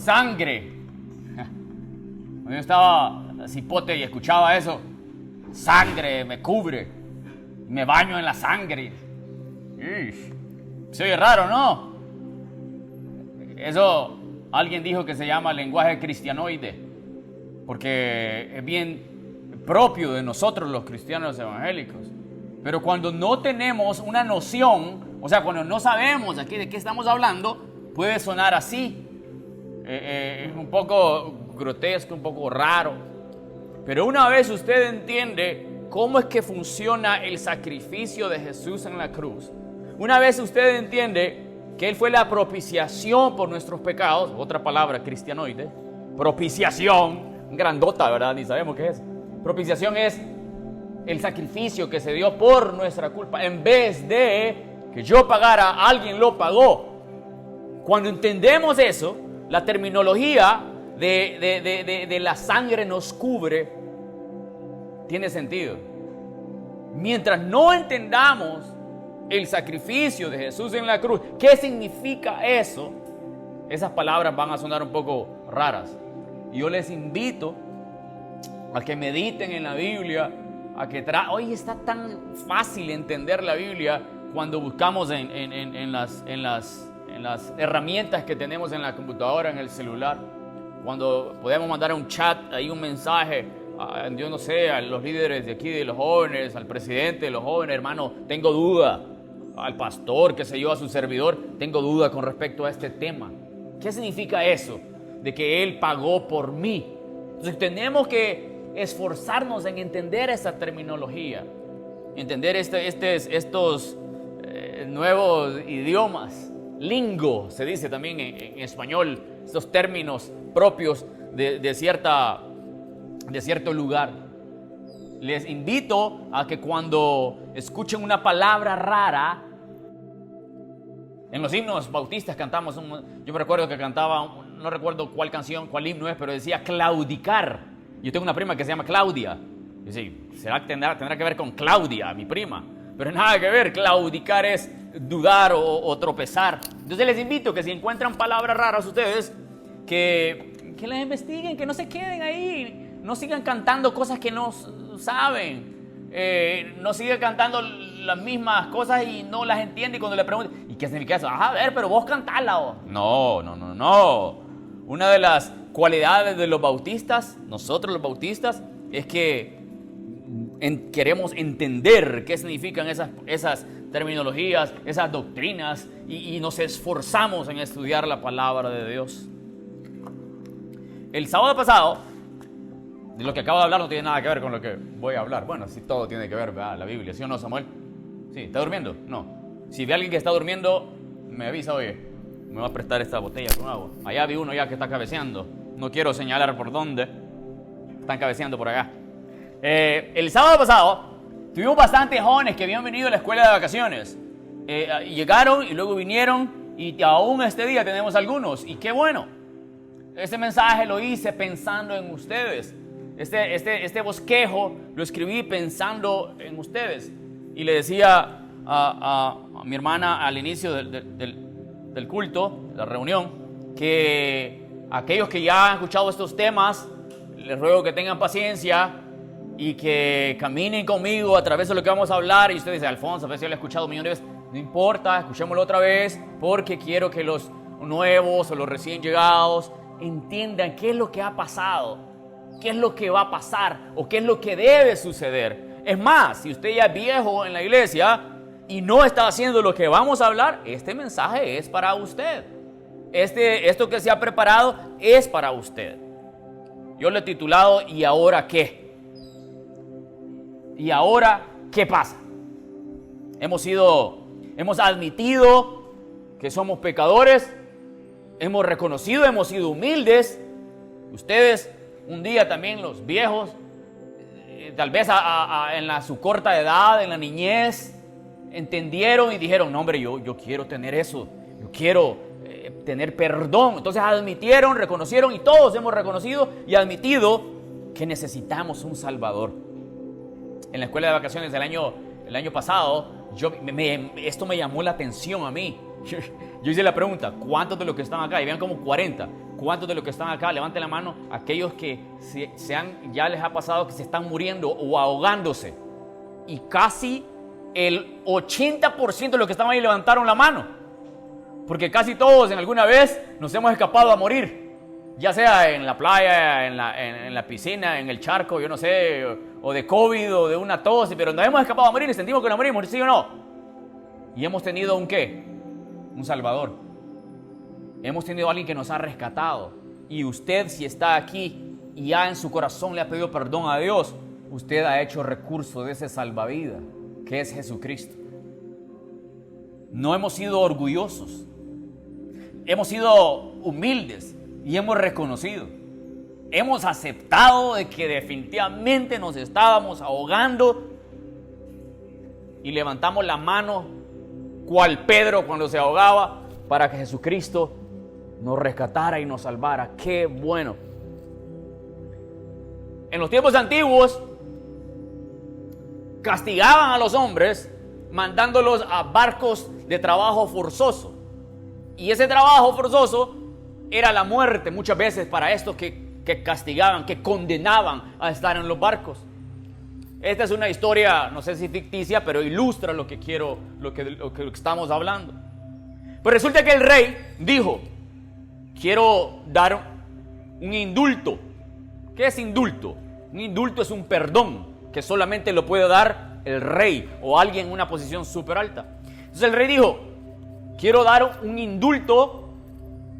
Sangre. Cuando yo estaba cipote y escuchaba eso, sangre me cubre, me baño en la sangre. Se oye raro, ¿no? Eso alguien dijo que se llama lenguaje cristianoide, porque es bien propio de nosotros los cristianos evangélicos. Pero cuando no tenemos una noción, o sea, cuando no sabemos aquí de qué estamos hablando, puede sonar así, un poco grotesco, un poco raro. Pero una vez usted entiende cómo es que funciona el sacrificio de Jesús en la cruz, una vez usted entiende que Él fue la propiciación por nuestros pecados, otra palabra cristianoide, propiciación, grandota, ¿verdad? Ni sabemos qué es. Propiciación es el sacrificio que se dio por nuestra culpa. En vez de que yo pagara, alguien lo pagó. Cuando entendemos eso, la terminología de la sangre nos cubre tiene sentido. Mientras no entendamos el sacrificio de Jesús en la cruz, ¿qué significa eso? Esas palabras van a sonar un poco raras. Y yo les invito a que mediten en la Biblia, a que hoy está tan fácil entender la Biblia cuando buscamos en las herramientas que tenemos en la computadora, en el celular. Cuando podemos mandar un chat, ahí un mensaje, yo no sé, a los líderes de aquí, de los jóvenes, al presidente de los jóvenes, hermano, tengo duda, al pastor, qué sé yo, a su servidor, tengo duda con respecto a este tema. ¿Qué significa eso? De que Él pagó por mí. Entonces tenemos que esforzarnos en entender esa terminología, entender estos nuevos idiomas, lingo, se dice también en español, estos términos propios de cierto lugar. Les invito a que cuando escuchen una palabra rara, en los himnos bautistas cantamos, yo me recuerdo que cantaba, no recuerdo cuál canción, cuál himno es, pero decía claudicar. Yo tengo una prima que se llama Claudia. Y sí, tendrá que ver con Claudia, mi prima. Pero nada que ver, claudicar es dudar o tropezar. Entonces les invito que si encuentran palabras raras ustedes, que las investiguen, que no se queden ahí. No sigan cantando cosas que no saben. No sigan cantando las mismas cosas y no las entienden. Y cuando le pregunten, ¿y qué significa eso? A ver, pero vos cantala. No. Una de las cualidades de los bautistas, nosotros los bautistas, es que queremos entender qué significan esas terminologías, esas doctrinas, y nos esforzamos en estudiar la palabra de Dios. El sábado pasado, de lo que acabo de hablar no tiene nada que ver con lo que voy a hablar. Bueno, sí, todo tiene que ver, ¿verdad? La Biblia, ¿sí o no, Samuel? Sí, ¿está durmiendo? No. Si ve a alguien que está durmiendo, me avisa, oye, me va a prestar esta botella con agua. Allá vi uno ya que está cabeceando. No quiero señalar por dónde. Están cabeceando por acá. El sábado pasado tuvimos bastantes jóvenes que habían venido a la escuela de vacaciones. Llegaron y luego vinieron y aún este día tenemos algunos. Y qué bueno. Este mensaje lo hice pensando en ustedes. Este bosquejo lo escribí pensando en ustedes. Y le decía a mi hermana al inicio del culto, de la reunión, que aquellos que ya han escuchado estos temas, les ruego que tengan paciencia y que caminen conmigo a través de lo que vamos a hablar. Y usted dice, Alfonso, a veces yo lo he escuchado millones de veces. No importa, escuchémoslo otra vez, porque quiero que los nuevos o los recién llegados entiendan qué es lo que ha pasado, qué es lo que va a pasar o qué es lo que debe suceder. Es más, si usted ya es viejo en la iglesia y no está haciendo lo que vamos a hablar, este mensaje es para usted. Esto que se ha preparado es para usted. Yo lo he titulado ¿y ahora qué? ¿Y ahora qué pasa? Hemos admitido que somos pecadores, hemos reconocido, hemos sido humildes. Ustedes, un día también los viejos, tal vez en su corta edad, en la niñez, entendieron y dijeron, no hombre, yo quiero tener eso, yo quiero tener perdón. Entonces admitieron, reconocieron, y todos hemos reconocido y admitido que necesitamos un Salvador. En la escuela de vacaciones el año pasado, esto me llamó la atención a mí. Yo hice la pregunta, ¿cuántos de los que están acá? Y vean como 40. ¿Cuántos de los que están acá, levanten la mano, aquellos que ya les ha pasado que se están muriendo o ahogándose? Y casi el 80% de los que estaban ahí levantaron la mano. Porque casi todos en alguna vez nos hemos escapado a morir. Ya sea en la playa, en la piscina, en el charco, yo no sé, o de COVID o de una tos, pero nos hemos escapado a morir y sentimos que nos morimos, ¿sí o no? Y hemos tenido un ¿qué? Un Salvador. Hemos tenido a alguien que nos ha rescatado. Y usted, si está aquí y ya en su corazón le ha pedido perdón a Dios, usted ha hecho recurso de ese salvavidas, que es Jesucristo. No hemos sido orgullosos. Hemos sido humildes y hemos reconocido. Hemos aceptado de que definitivamente nos estábamos ahogando y levantamos la mano cual Pedro cuando se ahogaba para que Jesucristo nos rescatara y nos salvara. ¡Qué bueno! En los tiempos antiguos castigaban a los hombres mandándolos a barcos de trabajo forzoso. Y ese trabajo forzoso era la muerte muchas veces para estos que castigaban, que condenaban a estar en los barcos. Esta es una historia, no sé si ficticia, pero ilustra lo que estamos hablando. Pues resulta que el rey dijo: quiero dar un indulto. ¿Qué es indulto? Un indulto es un perdón que solamente lo puede dar el rey o alguien en una posición súper alta. Entonces el rey dijo: quiero dar un indulto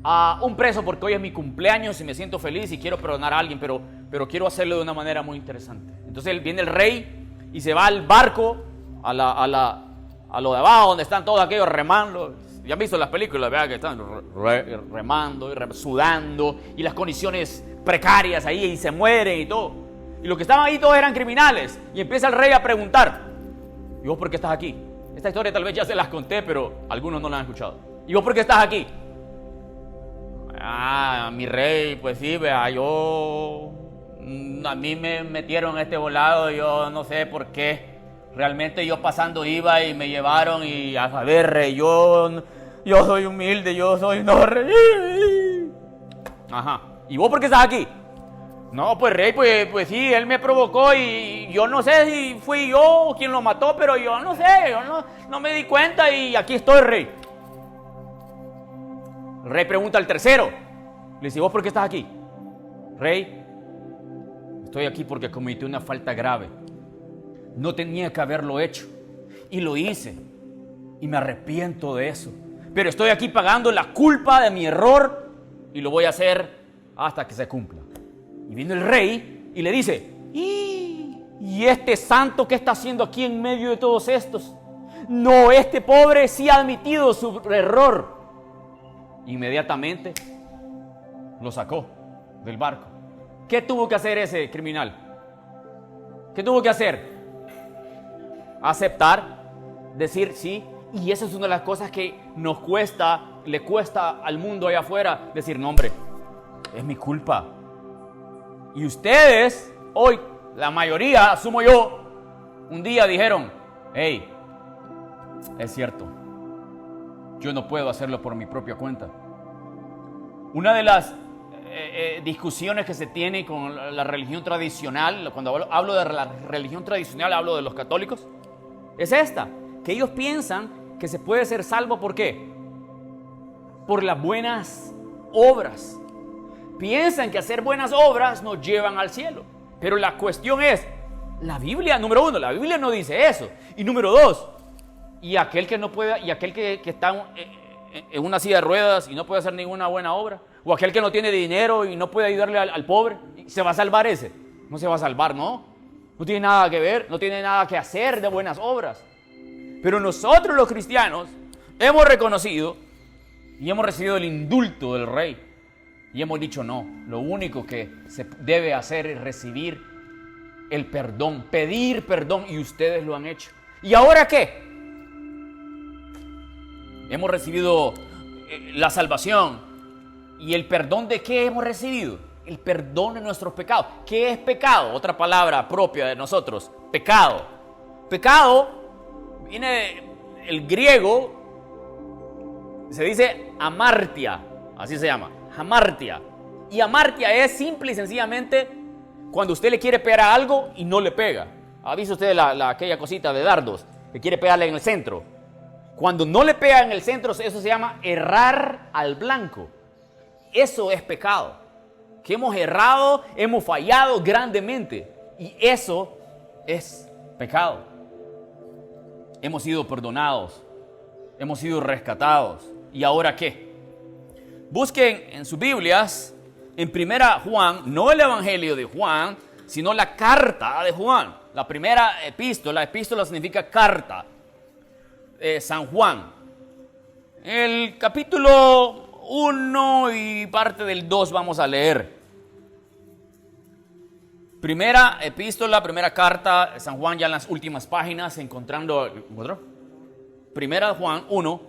a un preso porque hoy es mi cumpleaños y me siento feliz y quiero perdonar a alguien, pero quiero hacerlo de una manera muy interesante. Entonces viene el rey y se va al barco, a lo de abajo, donde están todos aquellos remando. Ya han visto las películas, ¿verdad? Que están remando y sudando y las condiciones precarias ahí y se mueren y todo. Y los que estaban ahí todos eran criminales. Y empieza el rey a preguntar: ¿y vos por qué estás aquí? Esta historia tal vez ya se las conté, pero algunos no la han escuchado. ¿Y vos por qué estás aquí? Mi rey, pues sí, vea, a mí me metieron en este volado, yo no sé por qué. Realmente yo pasando iba y me llevaron y a saber, rey, yo soy humilde, no, rey. Ajá. ¿Y vos por qué estás aquí? No, pues rey, pues sí, él me provocó y yo no sé si fui yo quien lo mató, pero yo no sé, yo no me di cuenta y aquí estoy, rey. El rey pregunta al tercero, le dice: ¿vos por qué estás aquí? Rey, estoy aquí porque cometí una falta grave. No tenía que haberlo hecho y lo hice y me arrepiento de eso. Pero estoy aquí pagando la culpa de mi error y lo voy a hacer hasta que se cumpla. Y viene el rey y le dice: ¿y este santo qué está haciendo aquí en medio de todos estos? No, este pobre sí ha admitido su error. Inmediatamente lo sacó del barco. ¿Qué tuvo que hacer ese criminal? ¿Qué tuvo que hacer? Aceptar, decir sí. Y esa es una de las cosas que le cuesta al mundo allá afuera, decir: no, hombre, es mi culpa. Y ustedes, hoy, la mayoría, asumo yo, un día dijeron: hey, es cierto, yo no puedo hacerlo por mi propia cuenta. Una de las discusiones que se tiene con la religión tradicional, cuando hablo de la religión tradicional, hablo de los católicos, es esta, que ellos piensan que se puede ser salvo, ¿por qué? Por las buenas obras. Piensan que hacer buenas obras nos llevan al cielo. Pero la cuestión es, la Biblia, número uno, la Biblia no dice eso. Y número dos, y aquel que no pueda, y aquel que está en una silla de ruedas y no puede hacer ninguna buena obra, o aquel que no tiene dinero y no puede ayudarle al pobre, ¿se va a salvar ese? No se va a salvar, ¿no? No tiene nada que ver, no tiene nada que hacer de buenas obras. Pero nosotros los cristianos hemos reconocido y hemos recibido el indulto del rey. Y hemos dicho: no, lo único que se debe hacer es recibir el perdón, pedir perdón, y ustedes lo han hecho. ¿Y ahora qué? Hemos recibido la salvación. ¿Y el perdón de qué hemos recibido? El perdón de nuestros pecados. ¿Qué es pecado? Otra palabra propia de nosotros, pecado. Pecado viene del griego, se dice hamartia, así se llama, hamartia. Y amartia es simple y sencillamente cuando usted le quiere pegar a algo y no le pega. ¿Ha visto usted aquella cosita de dardos que quiere pegarle en el centro? Cuando no le pega en el centro, eso se llama errar al blanco. Eso es pecado. Que hemos errado, hemos fallado grandemente. Y eso es pecado. Hemos sido perdonados. Hemos sido rescatados. ¿Y ahora qué? Busquen en sus Biblias, en primera Juan, no el Evangelio de Juan, sino la carta de Juan. La primera epístola significa carta. San Juan. El capítulo 1 y parte del 2 vamos a leer. Primera epístola, primera carta, San Juan, ya en las últimas páginas, ¿encontró? Primera Juan 1,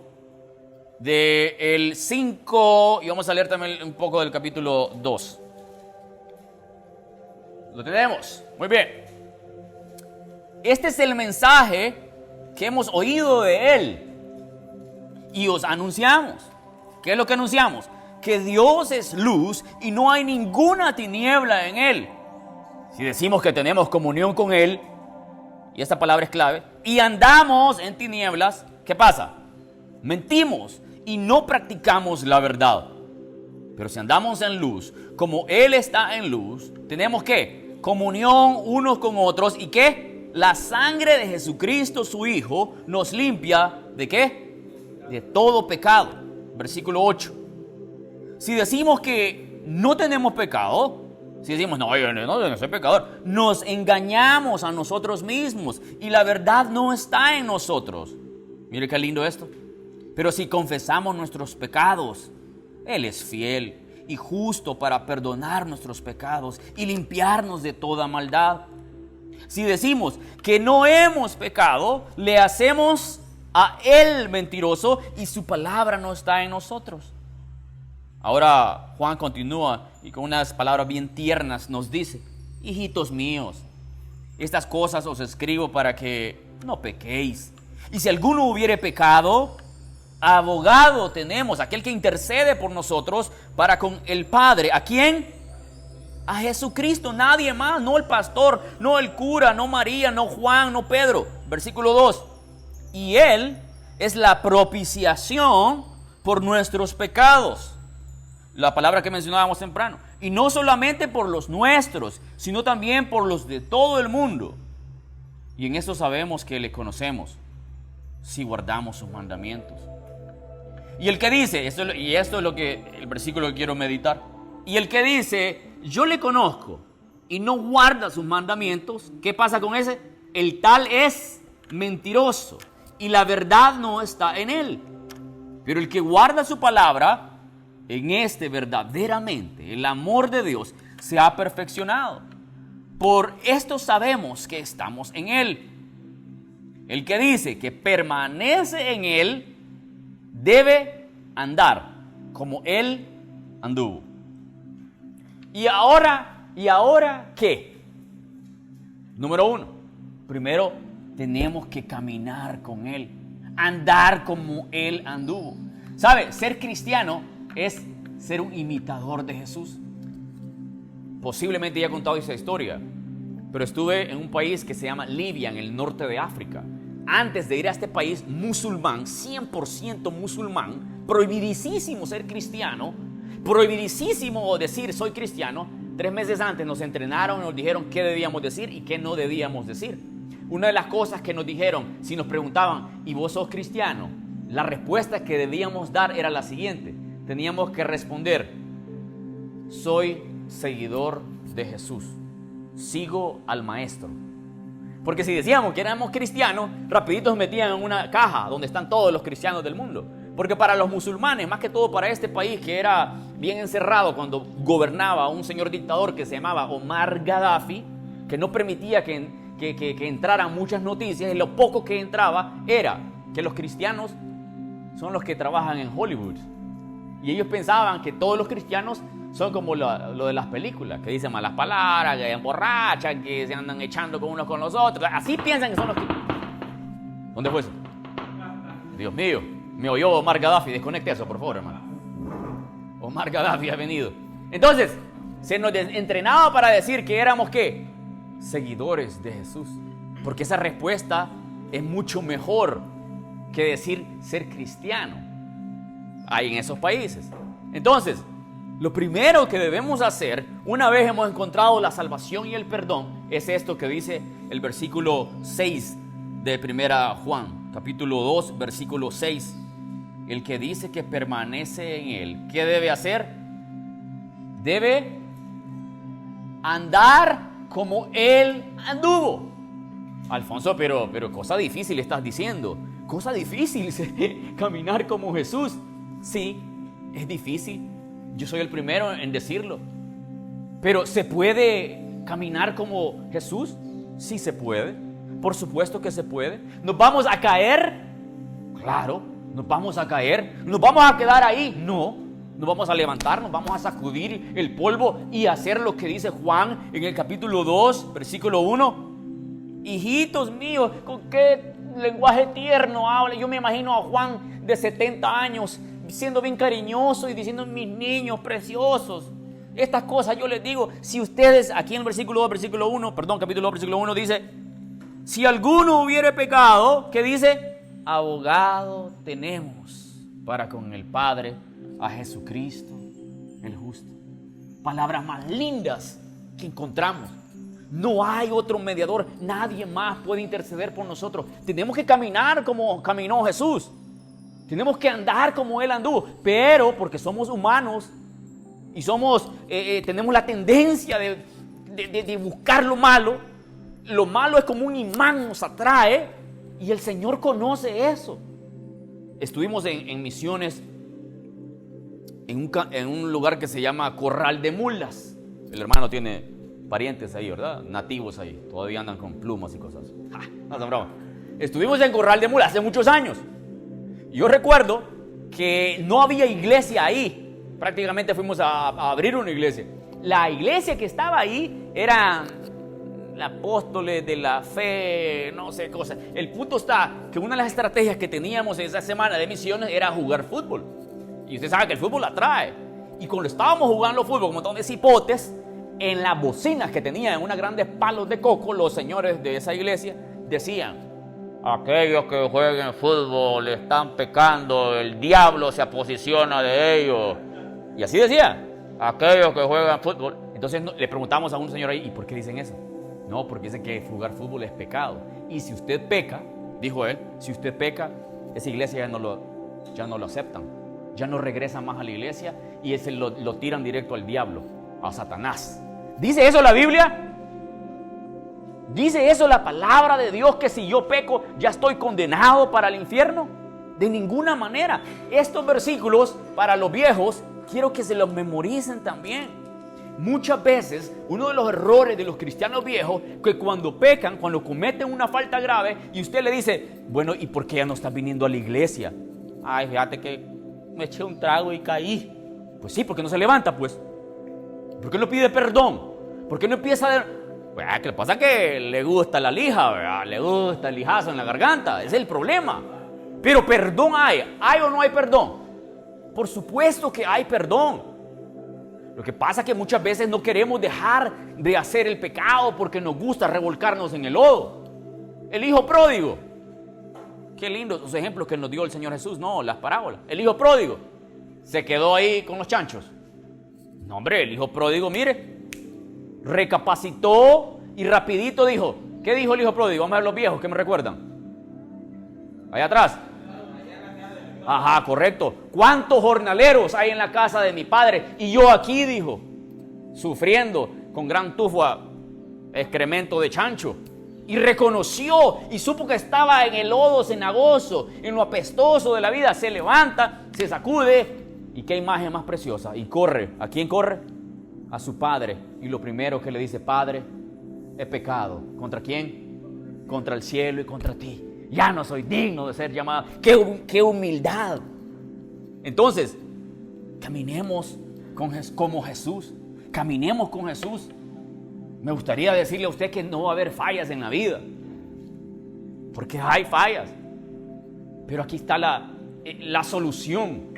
del 5, y vamos a leer también un poco del capítulo 2. ¿Lo tenemos? Muy bien. Este es el mensaje que hemos oído de Él y os anunciamos. ¿Qué es lo que anunciamos? Que Dios es luz y no hay ninguna tiniebla en Él. Si decimos que tenemos comunión con Él, y esta palabra es clave, y andamos en tinieblas, ¿qué pasa? Mentimos y no practicamos la verdad. Pero si andamos en luz, como Él está en luz, tenemos ¿qué? Comunión unos con otros, ¿y qué? La sangre de Jesucristo, su Hijo, nos limpia ¿de qué? De todo pecado. Versículo 8. Si decimos que no tenemos pecado, si decimos, no, yo no soy pecador, nos engañamos a nosotros mismos y la verdad no está en nosotros. Mire qué lindo esto. Pero si confesamos nuestros pecados, Él es fiel y justo para perdonar nuestros pecados y limpiarnos de toda maldad. Si decimos que no hemos pecado, le hacemos a Él mentiroso y su palabra no está en nosotros. Ahora Juan continúa y con unas palabras bien tiernas nos dice: hijitos míos, estas cosas os escribo para que no pequéis. Y si alguno hubiere pecado, abogado tenemos, aquel que intercede por nosotros para con el Padre. ¿A quién? A Jesucristo, nadie más, no el pastor, no el cura, no María, no Juan, no Pedro. Versículo 2. Y Él es la propiciación por nuestros pecados. La palabra que mencionábamos temprano. Y no solamente por los nuestros, sino también por los de todo el mundo. Y en esto sabemos que le conocemos, si guardamos sus mandamientos. Y el que dice, esto es lo que el versículo que quiero meditar. Y el que dice, yo le conozco y no guarda sus mandamientos, ¿qué pasa con ese? El tal es mentiroso y la verdad no está en él. Pero el que guarda su palabra, en este verdaderamente el amor de Dios se ha perfeccionado. Por esto sabemos que estamos en Él. El que dice que permanece en Él debe andar como Él anduvo. ¿Y ahora qué? Número 1. Primero tenemos que caminar con Él, andar como Él anduvo. ¿Sabe? Ser cristiano es ser un imitador de Jesús. Posiblemente ya he contado esa historia, pero estuve en un país que se llama Libia, en el norte de África. Antes de ir a este país musulmán, 100% musulmán, prohibidísimo ser cristiano, prohibidísimo decir soy cristiano. 3 meses antes nos entrenaron y nos dijeron qué debíamos decir y qué no debíamos decir. Una de las cosas que nos dijeron, si nos preguntaban, ¿y vos sos cristiano? La respuesta que debíamos dar era la siguiente. Teníamos que responder: soy seguidor de Jesús, sigo al maestro. Porque si decíamos que éramos cristianos, rapidito nos metían en una caja donde están todos los cristianos del mundo. Porque para los musulmanes, más que todo para este país que era bien encerrado cuando gobernaba un señor dictador que se llamaba Omar Gaddafi, que no permitía que entraran muchas noticias, y lo poco que entraba era que los cristianos son los que trabajan en Hollywood. Y ellos pensaban que todos los cristianos son como lo de las películas, que dicen malas palabras, que emborrachan, que se andan echando con unos con los otros. Así piensan que son los cristianos. ¿Dónde fue eso? Dios mío, me oyó Omar Gaddafi. Desconecte eso, por favor, hermano. Omar Gaddafi ha venido. Entonces, se nos entrenaba para decir que éramos, ¿qué? Seguidores de Jesús. Porque esa respuesta es mucho mejor que decir ser cristiano. Hay en esos países. Entonces, lo primero que debemos hacer, una vez hemos encontrado la salvación y el perdón, es esto que dice el versículo 6 de 1 Juan, capítulo 2, versículo 6. El que dice que permanece en él, ¿qué debe hacer? Debe andar como él anduvo. Alfonso, pero cosa difícil estás diciendo. Cosa difícil caminar como Jesús. Sí, es difícil. Yo soy el primero en decirlo. Pero ¿se puede caminar como Jesús? Sí se puede. Por supuesto que se puede. ¿Nos vamos a caer? Claro, nos vamos a caer. ¿Nos vamos a quedar ahí? No. Nos vamos a levantar, nos vamos a sacudir el polvo y hacer lo que dice Juan en el capítulo 2, versículo 1. Hijitos míos, con qué lenguaje tierno habla. Yo me imagino a Juan de 70 años siendo bien cariñoso y diciendo: mis niños preciosos. Estas cosas yo les digo. Si ustedes, aquí en el versículo 2, versículo 1, perdón, capítulo 2, versículo 1 dice: si alguno hubiere pecado, ¿qué dice? Abogado tenemos para con el Padre, a Jesucristo el justo. Palabras más lindas que encontramos. No hay otro mediador, nadie más puede interceder por nosotros. Tenemos que caminar como caminó Jesús. Tenemos que andar como Él anduvo. Pero porque somos humanos y tenemos la tendencia de buscar lo malo. Lo malo es como un imán, nos atrae, y el Señor conoce eso. Estuvimos en misiones en un lugar que se llama Corral de Mulas. El hermano tiene parientes ahí, ¿verdad? Nativos ahí. Todavía andan con plumas y cosas. No son broma. Estuvimos en Corral de Mulas hace muchos años. Yo recuerdo que no había iglesia ahí. Prácticamente fuimos a abrir una iglesia. La iglesia que estaba ahí era apóstoles de la fe, no sé cosas. El punto está que una de las estrategias que teníamos en esa semana de misiones era jugar fútbol. Y usted sabe que el fútbol atrae. Y cuando estábamos jugando fútbol, como montón de cipotes, en las bocinas que tenían, en unos grandes palos de coco, los señores de esa iglesia decían: aquellos que jueguen fútbol están pecando, el diablo se aposiciona de ellos. Y así decía: aquellos que juegan fútbol. Entonces le preguntamos a un señor ahí: ¿y por qué dicen eso? No, porque dicen que jugar fútbol es pecado. Y si usted peca, dijo él, si usted peca, esa iglesia ya no lo aceptan. Ya no regresan más a la iglesia y ese lo tiran directo al diablo, a Satanás. ¿Dice eso la Biblia? ¿Dice eso la palabra de Dios, que si yo peco ya estoy condenado para el infierno? De ninguna manera. Estos versículos para los viejos quiero que se los memoricen también. Muchas veces uno de los errores de los cristianos viejos, que cuando pecan, cuando cometen una falta grave, y usted le dice: bueno, ¿y por qué ya no estás viniendo a la iglesia? Ay, fíjate que me eché un trago y caí. Pues sí, porque no se levanta, pues. ¿Por qué no pide perdón? ¿Por qué no empieza a... ¿Qué le pasa? Que le gusta la lija, ¿verdad? Le gusta el lijazo en la garganta. Ese es el problema. Pero perdón hay. ¿Hay o no hay perdón? Por supuesto que hay perdón. Lo que pasa es que muchas veces no queremos dejar de hacer el pecado porque nos gusta revolcarnos en el lodo. El hijo pródigo. Qué lindos los ejemplos que nos dio el Señor Jesús. No, las parábolas. El hijo pródigo se quedó ahí con los chanchos. No, hombre, el hijo pródigo, mire, recapacitó y rapidito dijo. ¿Qué dijo el hijo pródigo? Vamos a ver los viejos que me recuerdan. Allá atrás. Ajá, correcto. ¿Cuántos jornaleros hay en la casa de mi padre? Y yo aquí, dijo, sufriendo con gran tufo a excremento de chancho. Y reconoció y supo que estaba en el lodo cenagoso, en lo apestoso de la vida. Se levanta, se sacude. ¿Y qué imagen más preciosa? Y corre. ¿A quién corre? A su padre. Y lo primero que le dice: Padre, he pecado. ¿Contra quién? Contra el cielo y contra ti. Ya no soy digno de ser llamado. ¡Qué humildad! Entonces, caminemos como Jesús. Caminemos con Jesús. Me gustaría decirle a usted que no va a haber fallas en la vida. Porque hay fallas. Pero aquí está la solución.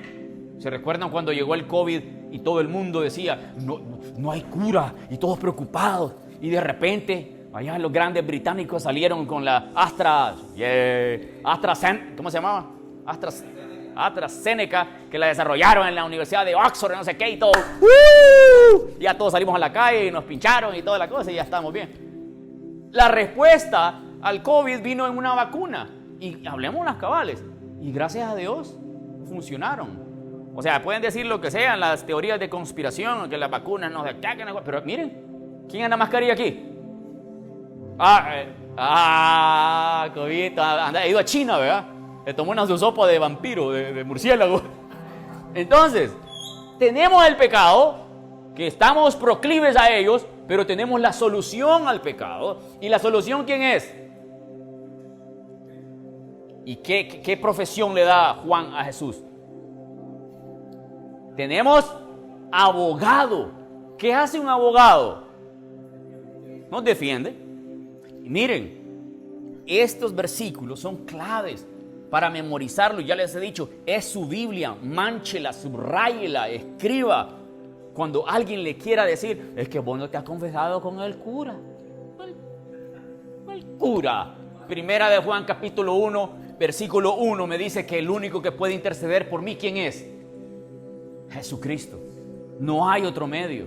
¿Se recuerdan cuando llegó el COVID y todo el mundo decía, no hay cura, y todos preocupados. Y de repente, allá los grandes británicos salieron con la ¿cómo se llamaba? AstraZeneca, que la desarrollaron en la Universidad de Oxford, no sé qué, y todo. Ya todos salimos a la calle y nos pincharon y toda la cosa y ya estamos bien. La respuesta al COVID vino en una vacuna. Y hablemos las cabales. Y gracias a Dios funcionaron. O sea, pueden decir lo que sean, las teorías de conspiración, que las vacunas nos atacan, pero miren, ¿quién anda mascarilla aquí? COVID, he ido a China, ¿verdad? Le tomó una su sopa de vampiro, de murciélago. Entonces, tenemos el pecado, que estamos proclives a ellos, pero tenemos la solución al pecado. ¿Y la solución quién es? ¿Y qué profesión le da Juan a Jesús? Tenemos abogado. ¿Qué hace un abogado? Nos defiende. Y miren, estos versículos son claves para memorizarlo. Ya les he dicho, es su Biblia. Mánchela, subráyela, escriba. Cuando alguien le quiera decir, es que vos no te has confesado con el cura. El cura. Primera de Juan capítulo 1, versículo 1 me dice que el único que puede interceder por mí, ¿quién es? Jesucristo. No hay otro medio.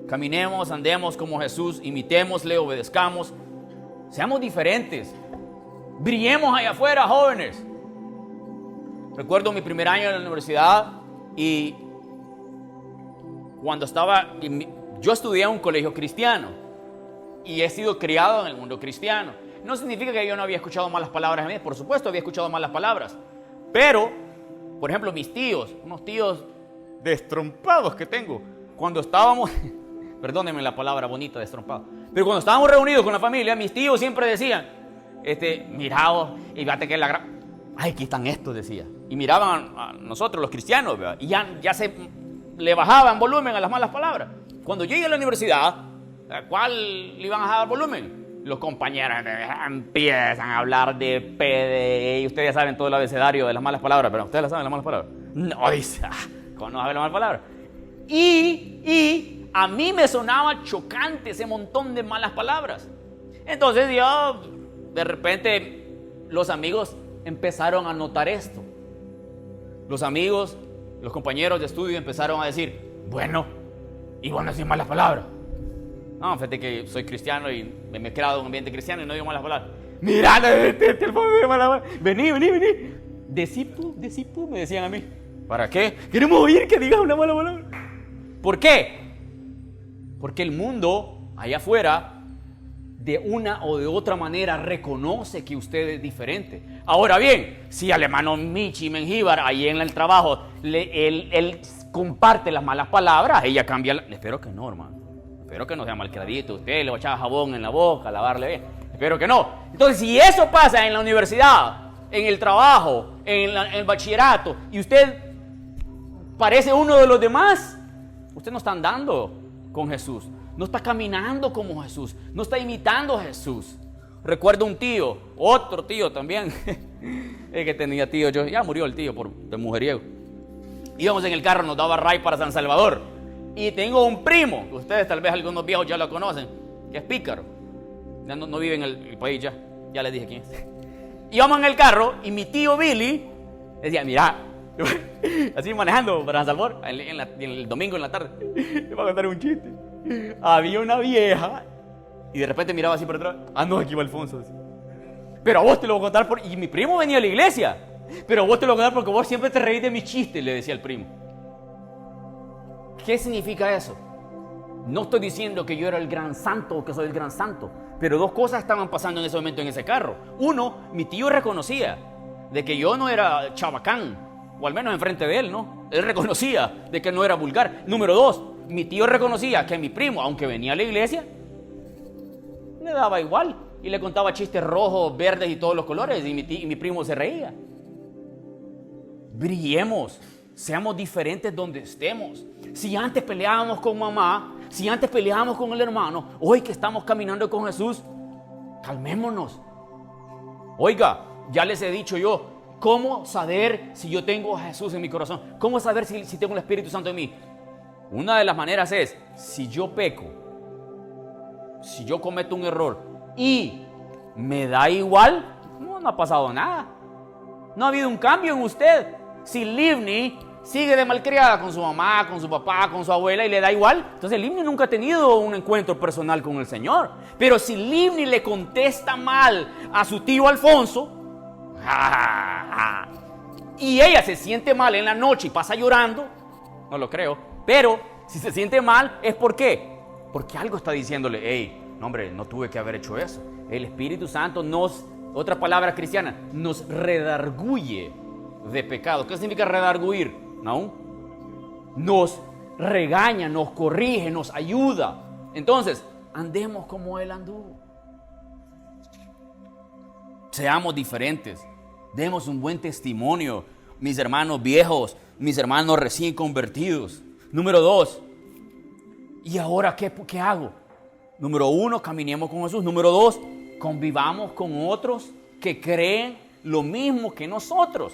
Caminemos, andemos como Jesús, imitémosle, obedezcamos, seamos diferentes. Brillemos allá afuera, jóvenes. Recuerdo mi primer año en la universidad y cuando yo estudié en un colegio cristiano y he sido criado en el mundo cristiano. No significa que yo no había escuchado malas palabras en mí, por supuesto había escuchado malas palabras, pero, por ejemplo, mis tíos, unos tíos destrompados que tengo, cuando estábamos, perdónenme la palabra bonita, destrompado, pero cuando estábamos reunidos con la familia, mis tíos siempre decían, miraos, y fíjate que aquí están estos, decía, y miraban a nosotros los cristianos, ¿verdad? Y ya se le bajaban volumen a las malas palabras. Cuando llegué a la universidad, ¿a cuál le iban a bajar volumen? Los compañeros empiezan a hablar de PD, y ustedes ya saben todo el abecedario de las malas palabras, pero ustedes la saben las malas palabras. No, dice, ¿cómo no saben las malas palabras? Y a mí me sonaba chocante ese montón de malas palabras. Entonces yo, de repente, los amigos empezaron a notar esto. Los amigos, los compañeros de estudio empezaron a decir, bueno, y vos no decís malas palabras. No, fíjate que soy cristiano y me he creado en un ambiente cristiano y no digo malas palabras. Mirá, vení. Decipu, me decían a mí. ¿Para qué? Queremos oír que digas una mala palabra. ¿Por qué? Porque el mundo allá afuera, de una o de otra manera, reconoce que usted es diferente. Ahora bien, si al hermano Michi Mengíbar, ahí en el trabajo, él comparte las malas palabras, ella cambia. Espero que no, hermano. Espero que no sea malcradito. Usted le va a echar jabón en la boca, lavarle bien. Espero que no. Entonces, si eso pasa en la universidad, en el trabajo, en el bachillerato, y usted parece uno de los demás, usted no está andando con Jesús. No está caminando como Jesús. No está imitando a Jesús. Recuerdo un tío, otro tío también. Es que tenía tío, ya murió el tío de mujeriego. Íbamos en el carro, nos daba ray para San Salvador. Y tengo un primo, ustedes tal vez algunos viejos ya lo conocen, que es pícaro. Ya no vive en el país ya les dije quién es. Íbamos en el carro y mi tío Billy decía, mira, así manejando para San Salvador, el domingo en la tarde, le voy a contar un chiste. Había una vieja y de repente miraba así por atrás. No, aquí va Alfonso. Así. Pero a vos te lo voy a contar y mi primo venía a la iglesia. Pero a vos te lo voy a contar porque vos siempre te reís de mis chistes, le decía el primo. ¿Qué significa eso? No estoy diciendo que yo era el gran santo o que soy el gran santo, pero dos cosas estaban pasando en ese momento en ese carro. Uno, mi tío reconocía de que yo no era chabacán, o al menos enfrente de él, ¿no? Él reconocía de que no era vulgar. Número dos, mi tío reconocía que mi primo, aunque venía a la iglesia, le daba igual y le contaba chistes rojos, verdes y todos los colores y mi primo se reía. Brillemos, seamos diferentes donde estemos. Si antes peleábamos con mamá, si antes peleábamos con el hermano, hoy que estamos caminando con Jesús, calmémonos. Oiga, ya les he dicho yo ¿Cómo saber si yo tengo a Jesús en mi corazón? ¿Cómo saber si tengo el Espíritu Santo en mí? Una de las maneras es, si yo peco, si yo cometo un error y me da igual, no ha pasado nada. No ha habido un cambio en usted. Si Livni sigue de malcriada con su mamá, con su papá, con su abuela y le da igual, entonces Livni nunca ha tenido un encuentro personal con el Señor. Pero si Livni le contesta mal a su tío Alfonso, y ella se siente mal en la noche y pasa llorando, no lo creo, pero si se siente mal es ¿por qué? Porque algo está diciéndole, hey, no hombre, no tuve que haber hecho eso. El Espíritu Santo nos, otra palabra cristiana, nos redarguye de pecado. ¿Qué significa redarguir? ¿No? Nos regaña, nos corrige, nos ayuda. Entonces, andemos como Él anduvo. Seamos diferentes. Demos un buen testimonio, mis hermanos viejos, mis hermanos recién convertidos. Número 2. ¿Y ahora qué hago? Número 1, caminemos con Jesús. Número 2, convivamos con otros que creen lo mismo que nosotros.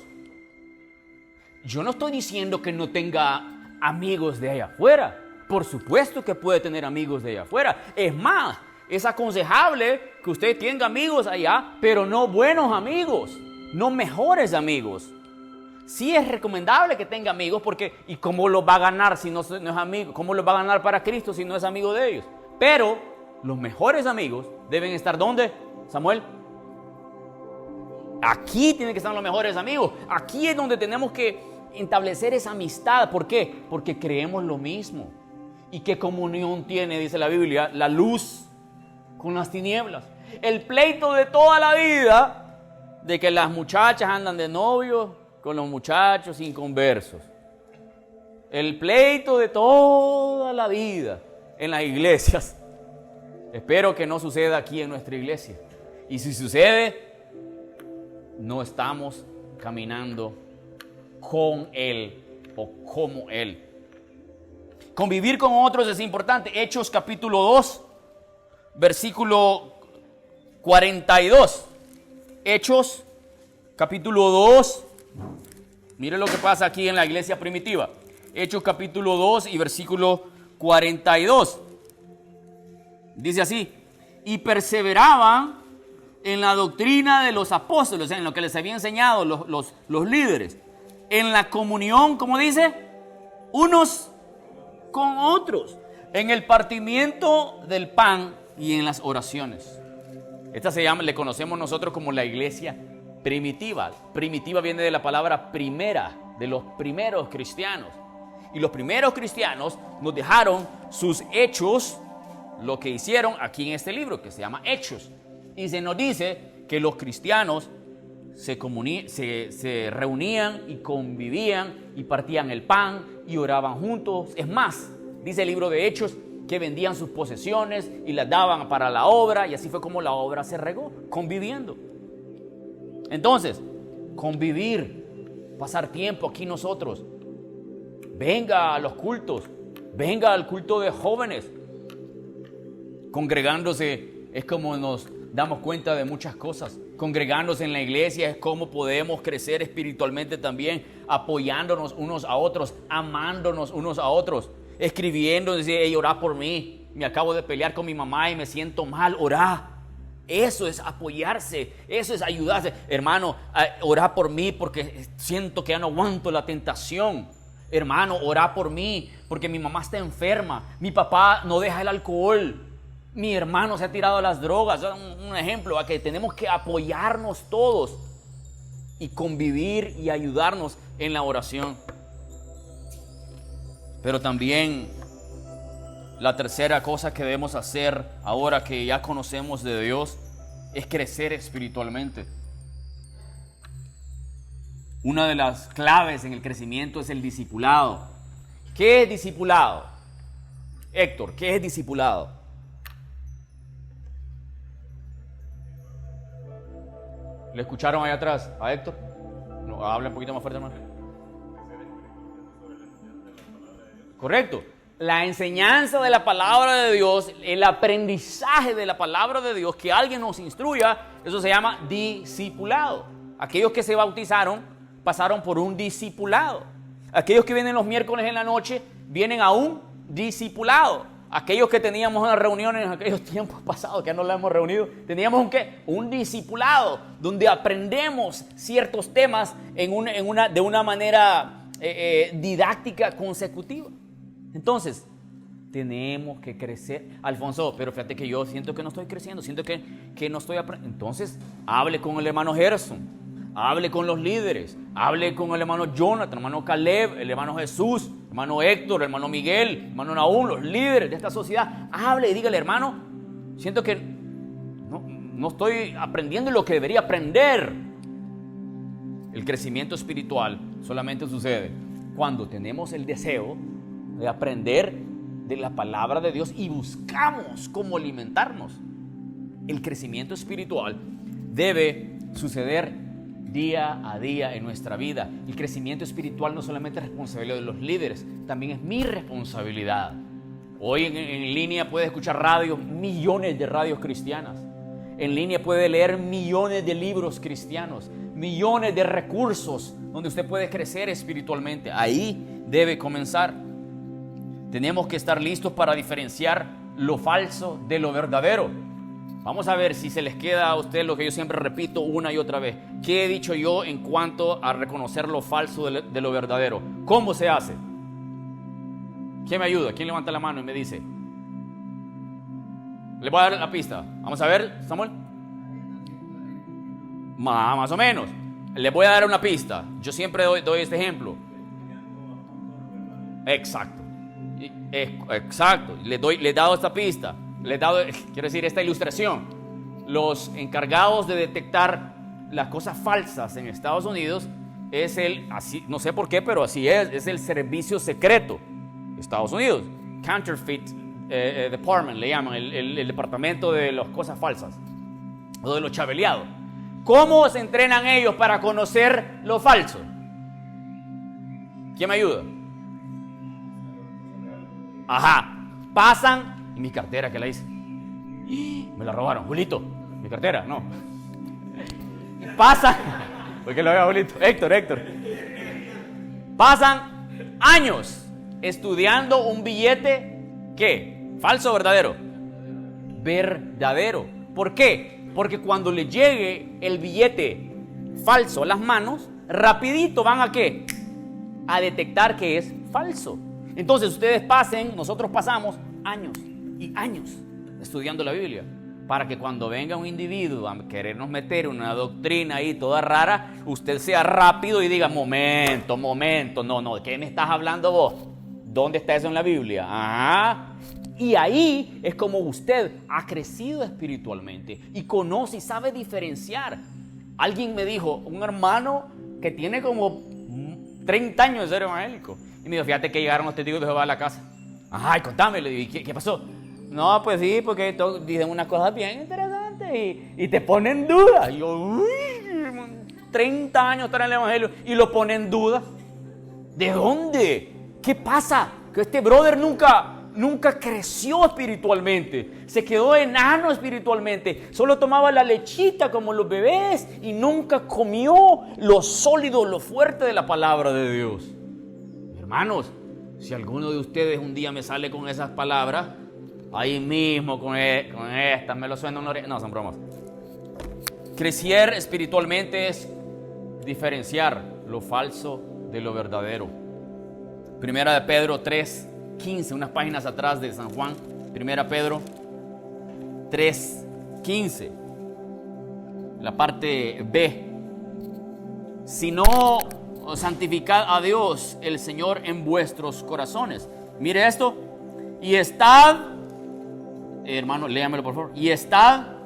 Yo no estoy diciendo que no tenga amigos de allá afuera. Por supuesto que puede tener amigos de allá afuera. Es más, es aconsejable que usted tenga amigos allá, pero no buenos amigos, no mejores amigos. Sí es recomendable que tenga amigos porque, ¿y cómo los va a ganar si no es amigo? ¿Cómo los va a ganar para Cristo si no es amigo de ellos? Pero los mejores amigos deben estar ¿dónde, Samuel? Aquí tienen que estar los mejores amigos. Aquí es donde tenemos que establecer esa amistad. ¿Por qué? Porque creemos lo mismo. ¿Y qué comunión tiene, dice la Biblia, la luz con las tinieblas? El pleito de toda la vida de que las muchachas andan de novio con los muchachos inconversos. El pleito de toda la vida en las iglesias. Espero que no suceda aquí en nuestra iglesia. Y si sucede, no estamos caminando con Él o como Él. Convivir con otros es importante. Hechos capítulo 2, versículo 42. Hechos capítulo 2. Mire lo que pasa aquí en la iglesia primitiva. Hechos capítulo 2 y versículo 42. Dice así: y perseveraban en la doctrina de los apóstoles, en lo que les había enseñado los líderes, en la comunión, como dice, unos con otros, en el partimiento del pan y en las oraciones. Esta se llama, le conocemos nosotros como la iglesia primitiva. Primitiva viene de la palabra primera, de los primeros cristianos. Y los primeros cristianos nos dejaron sus hechos, lo que hicieron aquí en este libro que se llama Hechos. Y se nos dice que los cristianos se reunían y convivían y partían el pan y oraban juntos. Es más, dice el libro de Hechos que vendían sus posesiones y las daban para la obra, y así fue como la obra se regó, conviviendo. Entonces, convivir, pasar tiempo aquí nosotros. Venga a los cultos, venga al culto de jóvenes. Congregándose es como nos damos cuenta de muchas cosas. Congregándose en la iglesia es como podemos crecer espiritualmente también, apoyándonos unos a otros, amándonos unos a otros, escribiendo, decir, hey, orá por mí, me acabo de pelear con mi mamá y me siento mal, orá. Eso es apoyarse, eso es ayudarse. Hermano, orá por mí porque siento que ya no aguanto la tentación. Hermano, orá por mí porque mi mamá está enferma, mi papá no deja el alcohol, mi hermano se ha tirado a las drogas. Un ejemplo, a que tenemos que apoyarnos todos y convivir y ayudarnos en la oración. Pero también la tercera cosa que debemos hacer ahora que ya conocemos de Dios es crecer espiritualmente. Una de las claves en el crecimiento es el discipulado. ¿Qué es discipulado? Héctor, ¿qué es discipulado? ¿Le escucharon ahí atrás a Héctor? No, habla un poquito más fuerte, hermano. Correcto. La enseñanza de la palabra de Dios, el aprendizaje de la palabra de Dios, que alguien nos instruya, eso se llama discipulado. Aquellos que se bautizaron pasaron por un discipulado. Aquellos que vienen los miércoles en la noche vienen a un discipulado. Aquellos que teníamos una reunión en aquellos tiempos pasados, que ya no la hemos reunido, teníamos un discipulado donde aprendemos ciertos temas de una manera didáctica consecutiva. Entonces, tenemos que crecer. Alfonso, pero fíjate que yo siento que no estoy creciendo, siento que no estoy aprendiendo. Entonces, hable con el hermano Gerson, hable con los líderes, hable con el hermano Jonathan, el hermano Caleb, el hermano Jesús, el hermano Héctor, el hermano Miguel, el hermano Naúm, los líderes de esta sociedad. Hable y dígale, hermano, siento que no estoy aprendiendo lo que debería aprender. El crecimiento espiritual solamente sucede cuando tenemos el deseo de aprender de la palabra de Dios y buscamos cómo alimentarnos. El crecimiento espiritual debe suceder día a día en nuestra vida. El crecimiento espiritual no solamente es responsabilidad de los líderes, también es mi responsabilidad. Hoy en línea puede escuchar radios, millones de radios cristianas. En línea puede leer millones de libros cristianos, millones de recursos donde usted puede crecer espiritualmente. Ahí debe comenzar. Tenemos que estar listos para diferenciar lo falso de lo verdadero. Vamos a ver si se les queda a usted lo que yo siempre repito una y otra vez. ¿Qué he dicho yo en cuanto a reconocer lo falso de lo verdadero? ¿Cómo se hace? ¿Quién me ayuda? ¿Quién levanta la mano y me dice? Le voy a dar la pista. Vamos a ver, Samuel. Más o menos. Le voy a dar una pista. Yo siempre doy este ejemplo. Exacto. Exacto. Le he dado esta pista. Quiero decir, esta ilustración. Los encargados de detectar las cosas falsas en Estados Unidos es así, no sé por qué, pero así es el servicio secreto de Estados Unidos. Counterfeit Department le llaman, el departamento de las cosas falsas o de lo chabeleado. ¿Cómo se entrenan ellos para conocer lo falso? ¿Quién me ayuda? Ajá, pasan. ¿Y mi cartera qué la hice? Me la robaron. Julito, mi cartera, no. Pasan. ¿Por qué lo veo, Julito? Héctor. Pasan años estudiando un billete, ¿qué? ¿Falso o verdadero? Verdadero. ¿Por qué? Porque cuando le llegue el billete falso a las manos, rapidito van a ¿qué? A detectar que es falso. Entonces nosotros pasamos años y años estudiando la Biblia para que cuando venga un individuo a querernos meter una doctrina ahí toda rara, usted sea rápido y diga, momento, no, ¿de qué me estás hablando vos? ¿Dónde está eso en la Biblia? Ah, y ahí es como usted ha crecido espiritualmente y conoce y sabe diferenciar. Alguien me dijo, un hermano que tiene como 30 años de ser evangélico, y me dijo, fíjate que llegaron los testigos de Jehová a la casa. Ay, contame, le digo, ¿qué pasó? No, pues sí, porque dicen unas cosas bien interesantes y te ponen en duda. Y yo, uy, 30 años estar en el evangelio y lo pone en duda. ¿De dónde? ¿Qué pasa? Que este brother nunca creció espiritualmente. Se quedó enano espiritualmente. Solo tomaba la lechita como los bebés y nunca comió lo sólido, lo fuerte de la palabra de Dios. Hermanos, si alguno de ustedes un día me sale con esas palabras, ahí mismo con estas me lo suena una oreja. No, son bromas. Crecer espiritualmente es diferenciar lo falso de lo verdadero. Primera de Pedro 3:15, unas páginas atrás de San Juan. Primera Pedro 3:15, la parte B. Si no santificad a Dios el Señor en vuestros corazones. Mire esto. Y estad, hermano, léamelo por favor. Y estad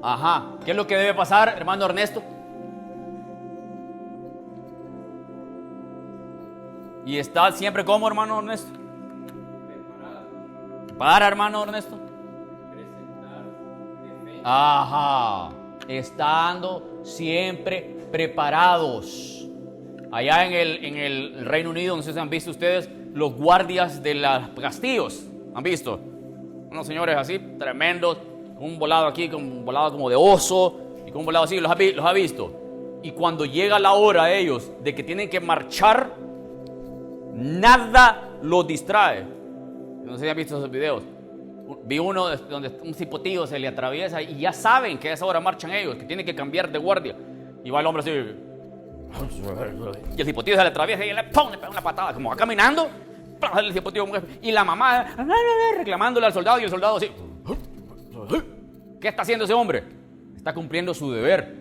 Ajá. ¿Qué es lo que debe pasar, hermano Ernesto? Y está siempre como, hermano Ernesto. Para, hermano Ernesto. Ajá. Estando siempre preparados. Allá en el Reino Unido, no sé si han visto ustedes, los guardias de los castillos. ¿Han visto? Unos señores así, tremendos, con un volado aquí, con un volado como de oso, y con un volado así, los ha visto. Y cuando llega la hora de ellos, de que tienen que marchar, nada los distrae. No sé si han visto esos videos. Vi uno donde un cipotillo se le atraviesa y ya saben que a esa hora marchan ellos, que tienen que cambiar de guardia. Y va el hombre así, y el cipotillo se le atraviesa y le pega una patada, como va caminando, el cipotillo, y la mamá reclamándole al soldado, y el soldado así. ¿Qué está haciendo ese hombre? Está cumpliendo su deber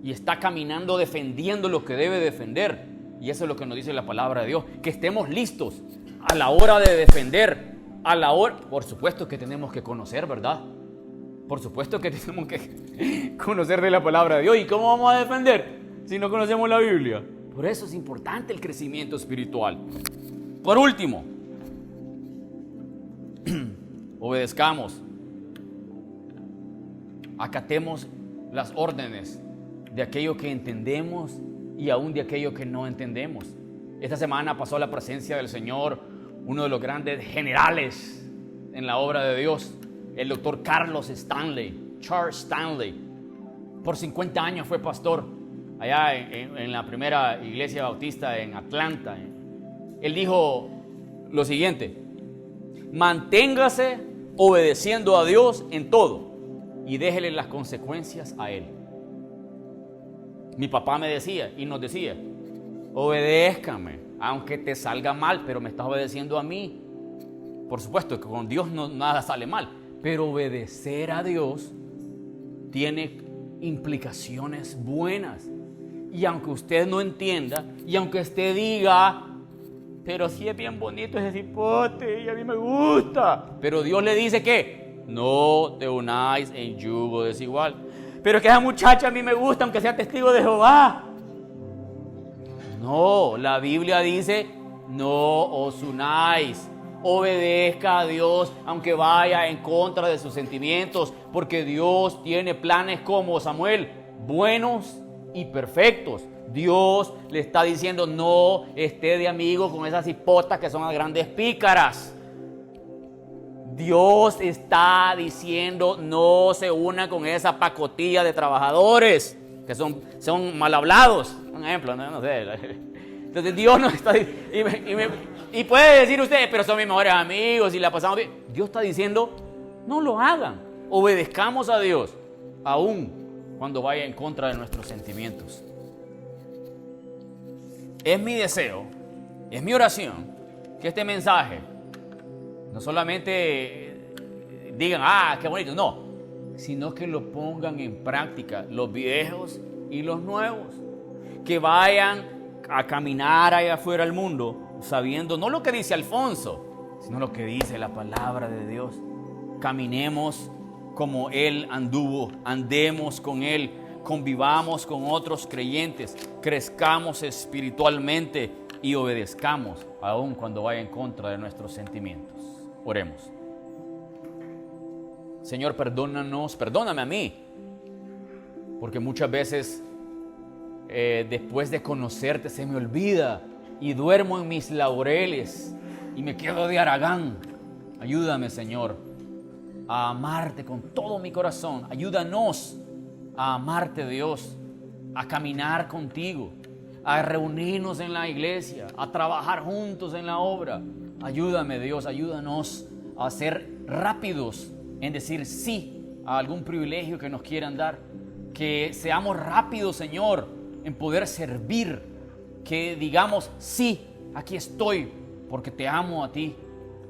y está caminando defendiendo lo que debe defender. Y eso es lo que nos dice la palabra de Dios, que estemos listos a la hora de defender, a la hora. Por supuesto que tenemos que conocer, ¿verdad? Por supuesto que tenemos que conocer de la palabra de Dios. ¿Y cómo vamos a defender si no conocemos la Biblia? Por eso es importante el crecimiento espiritual. Por último, obedezcamos, acatemos las órdenes de aquello que entendemos y aún de aquello que no entendemos. Esta semana pasó a la presencia del Señor uno de los grandes generales en la obra de Dios, el doctor Charles Stanley. Por 50 años fue pastor allá en la primera iglesia bautista en Atlanta. Él dijo lo siguiente: manténgase obedeciendo a Dios en todo y déjele las consecuencias a Él. Mi papá me decía y nos decía: obedézcame, aunque te salga mal, pero me estás obedeciendo a mí. Por supuesto que con Dios nada sale mal, pero obedecer a Dios tiene implicaciones buenas. Y aunque usted no entienda, y aunque usted diga, pero sí es bien bonito ese cipote y a mí me gusta, pero Dios le dice que no te unáis en yugo desigual. Pero que esa muchacha a mí me gusta, aunque sea testigo de Jehová. No, la Biblia dice, no os unáis. Obedezca a Dios, aunque vaya en contra de sus sentimientos, porque Dios tiene planes como Samuel, buenos y perfectos. Dios le está diciendo, no esté de amigo con esas hipotas que son las grandes pícaras. Dios está diciendo, no se una con esa pacotilla de trabajadores que son mal hablados. Un ejemplo, no sé. Entonces Dios nos está y puede decir usted, pero son mis mejores amigos y la pasamos bien. Dios está diciendo, no lo hagan. Obedezcamos a Dios, aun cuando vaya en contra de nuestros sentimientos. Es mi deseo, es mi oración, que este mensaje no solamente digan, qué bonito, no, sino que lo pongan en práctica, los viejos y los nuevos. Que vayan a caminar allá afuera al mundo sabiendo no lo que dice Alfonso, sino lo que dice la palabra de Dios. Caminemos como Él anduvo, andemos con Él, convivamos con otros creyentes, crezcamos espiritualmente y obedezcamos aun cuando vaya en contra de nuestros sentimientos. Oremos. Señor, perdóname a mí, porque muchas veces después de conocerte se me olvida y duermo en mis laureles y me quedo de haragán. Ayúdame, Señor, a amarte con todo mi corazón. Ayúdanos a amarte, Dios, a caminar contigo, a reunirnos en la iglesia, a trabajar juntos en la obra. Ayúdame, Dios, ayúdanos a ser rápidos en decir sí a algún privilegio que nos quieran dar. Que seamos rápidos, Señor, en poder servir. Que digamos, sí, aquí estoy porque te amo a ti.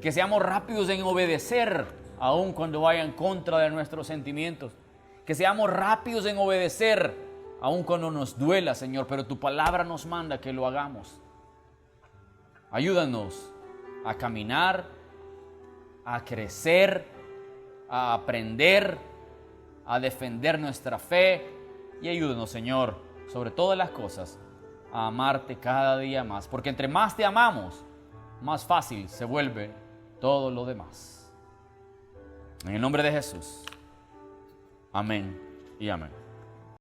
Que seamos rápidos en obedecer, aun cuando vaya en contra de nuestros sentimientos. Que seamos rápidos en obedecer, aun cuando nos duela, Señor, pero tu palabra nos manda que lo hagamos. Ayúdanos a caminar, a crecer, a aprender, a defender nuestra fe, y ayúdanos, Señor, sobre todas las cosas, a amarte cada día más, porque entre más te amamos, más fácil se vuelve todo lo demás. En el nombre de Jesús. Amén y amén.